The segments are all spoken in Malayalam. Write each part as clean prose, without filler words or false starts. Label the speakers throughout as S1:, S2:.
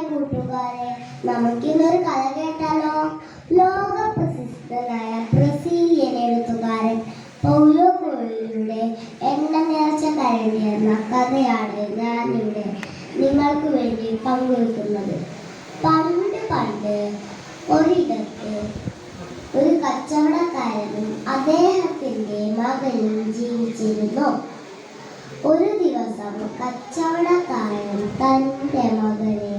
S1: കൂട്ടുകാരെ, നമുക്കിന്നൊരു കഥ കേട്ടാലോ? ലോക പ്രസിദ്ധനായ ബ്രസീലിയൻ എഴുത്തുകാരൻ പൗലോ കൊയ്ലോയുടെ എണ്ണ നിറച്ച കരടി എന്ന കഥയാണ് ഞാനിവിടെ നിങ്ങൾക്ക് വേണ്ടി പങ്കുവെക്കുന്നത്. പണ്ട് ഒരിടത്ത് ഒരു കച്ചവടക്കാരനും അദ്ദേഹത്തിന്റെ മകനും ജീവിച്ചിരുന്നു. ഒരു ദിവസം കച്ചവടക്കാരൻ തന്റെ മകനെ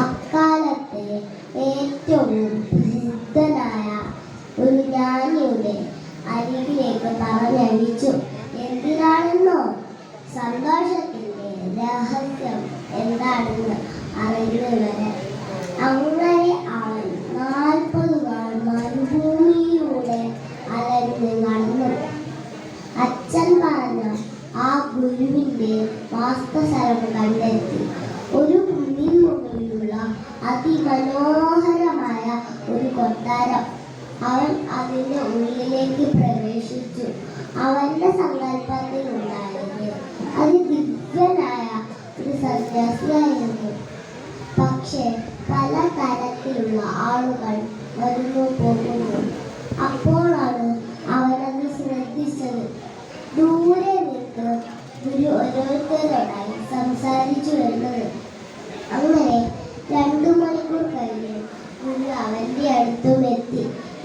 S1: അക്കാലത്തെ ഏറ്റവും പ്രസിദ്ധനായ ഒരു ജ്ഞാനിയുടെ അരികിലേക്ക് പറഞ്ഞയച്ചു. എന്തിനാണെന്നോ? സന്തോഷത്തിന്റെ രഹസ്യം എന്താണെന്ന് അറിയുന്നവരെ. അങ്ങനെ അവൻ 40 നാൾ മരുഭൂമിയിലൂടെ അലഞ്ഞ് നടന്നു. അച്ഛൻ പറഞ്ഞ ആ ഗുരുവിന്റെ വാസസ്ഥലം കണ്ടെത്തി. ഒരു കുന്നിൻ മുകളിലുള്ള അതിമനോഹരമായ ഒരു കൊട്ടാരം. അവൻ അതിന്റെ ഉള്ളിലേക്ക് പ്രവേശിച്ചു. അവന്റെ സങ്കല്പത്തിലുണ്ടായത് അതിദിവ്യനായ ഒരു സന്യാസിയായിരുന്നു. പക്ഷേ പല തരത്തിലുള്ള ആളുകൾ വരുന്നു പോകുന്നു. അപ്പോഴാണ് അവനത് ശ്രദ്ധിച്ചത്. ദൂരെ നിന്ന് ഗുരു ഓരോരുത്തരോടായി സംസാരിച്ചു വരുന്നത്. അങ്ങനെ 2 മണിക്കൂർ കഴിഞ്ഞ് ഗുരു അവന്റെ അടുത്തും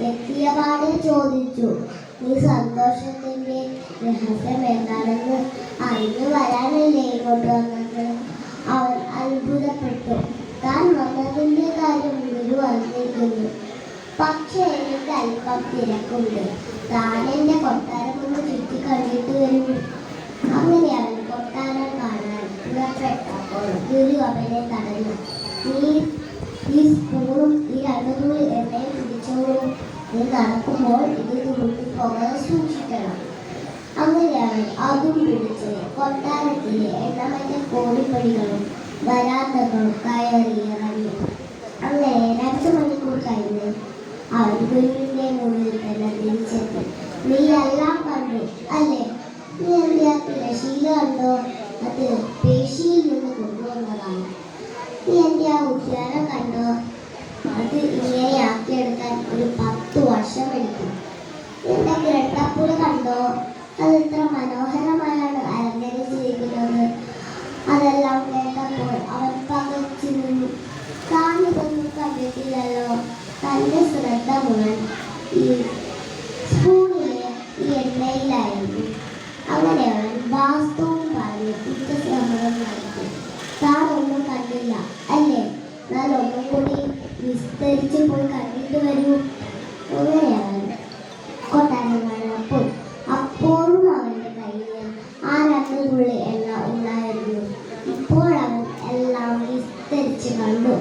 S1: എത്തിയപാടെ ചോദിച്ചു, നീ സന്തോഷത്തിന്റെ രഹസ്യം എന്താണെന്ന് അറിഞ്ഞു വരാനല്ലേ ഇങ്ങോട്ട് വന്നത്? അവൻ അത്ഭുതപ്പെട്ടു. താൻ വന്നതിന്റെ കാര്യം ഗുരു അറിഞ്ഞിരിക്കുന്നു. പക്ഷേ എനിക്ക് അല്പം തിരക്കുണ്ട്. താൻ എന്റെ കൊട്ടാരം ഒന്ന് ചുറ്റി കണ്ടിട്ട് വരും. അങ്ങനെ അവൻ കൊട്ടാരം കാണാൻ പുറപ്പെട്ടപ്പോൾ ഗുരു അവനെ തടഞ്ഞു. നീ ഈ സ്പൂണും ഈ 2 തുള്ളി എണ്ണയും പിടിച്ചോളൂ. നീ നടക്കുമ്പോൾ ഇത് തുള്ളിപ്പോകാതെ സൂക്ഷിക്കണം. അങ്ങനെ അവൻ അതും പിടിച്ച് കൊട്ടാരത്തിലെ എണ്ണമറ്റ കോടിപ്പടികളും വരാന്തകളും കയറി ഇറങ്ങി. അങ്ങനെ 2 മണിക്കൂർ കഴിഞ്ഞ് അവൻ ഗുരുവിന്റെ മുന്നിൽ തന്നെ തിരിച്ചെത്തി. നീ എല്ലാം കണ്ടു അല്ലേ? നീ എന്റെ തിരശീല കണ്ടോ? അത് പേശിയിൽ നിന്ന് കൊണ്ടുവന്നതാണ്. നീ എന്റെ ആ ഉദ്യാനം കണ്ടോ? അത് ഇങ്ങനെയാക്കിയെടുക്കാൻ ഒരു 10 വർഷം എടുക്കും. എന്റെ കിരട്ടപ്പുര കണ്ടോ? അത് എത്ര മനോഹരമായാണ് അലങ്കരിച്ചിരിക്കുന്നത്. അതെല്ലാം കേട്ടപ്പോൾ അവൻ പകച്ചു നിന്നു. താൻ ഇതൊന്നും കണ്ടിട്ടില്ലല്ലോ. തന്റെ ശ്രദ്ധ മുഴുവൻ ഈ സ്പൂണിലെ ഈ എണ്ണയിലായിരുന്നു. അങ്ങനെ അവൻ വാസ്തവം പറഞ്ഞ് കുറ്റസമ്മതം നടത്തി. താൻ ഒന്നും കണ്ടില്ല അല്ലേ? ഞാൻ ഒന്നും കൂടി വിസ്തരിച്ച് പോയി കണ്ടിട്ട് വരൂ. അങ്ങനെ അവൻ കൊട്ടാരം കാണാൻ പോയി. അപ്പോഴും അവന്റെ കയ്യിൽ ആ 2 തുള്ളി എണ്ണ ഉണ്ടായിരുന്നു. ഇപ്പോഴവൻ എല്ലാം വിസ്തരിച്ച് കണ്ടു.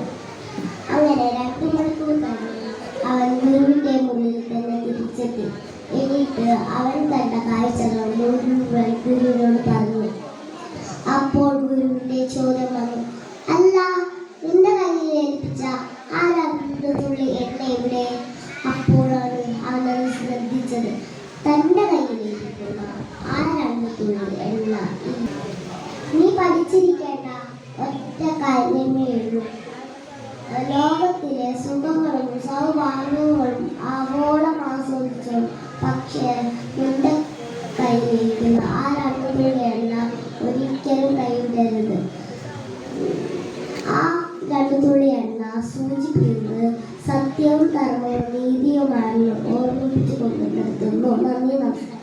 S1: അങ്ങനെ 2 മണിക്കൂർ കഴിഞ്ഞ് അവൻ ഗുരുവിന്റെ മുന്നിൽ തന്നെ തിരിച്ചെത്തി. എന്നിട്ട് അവൻ കണ്ട കാഴ്ചകൾ മുഴുവൻ ഗുരുവിനോട് പറഞ്ഞു. അപ്പോൾ ഗുരുവിന്റെ ചോദ്യം വന്നു, അല്ല, നിന്റെ കയ്യിൽ ഏൽപ്പിച്ച ആ 2 തുള്ളി എണ്ണ എവിടെ? അപ്പോഴാണ് അവനത് ശ്രദ്ധിച്ചത്. തന്റെ കയ്യിൽ ഏൽപ്പിക്കുന്ന ആ 2 തുള്ളി എണ്ണ നീ പഠിച്ചിരിക്കേണ്ട ഒറ്റ കാര്യമേ ഉള്ളൂ. ലോകത്തിലെ സുഖങ്ങളും സൗഭാഗ്യങ്ങളും ആവോളം ആസ്വദിച്ചു. പക്ഷേ നിന്റെ കയ്യിലിരിക്കുന്ന ആ 2 തുള്ളി എണ്ണ ഒരിക്കലും കൈവിടരുത്. ആ 2 തുള്ളി എണ്ണ സൂചിപ്പിക്കുന്നത് സത്യവും ധർമ്മവും നീതിയുമാണെന്ന് ഓർമ്മിപ്പിച്ചു കൊണ്ട് നിർത്തുന്നു. നന്ദി, നമസ്കാരം.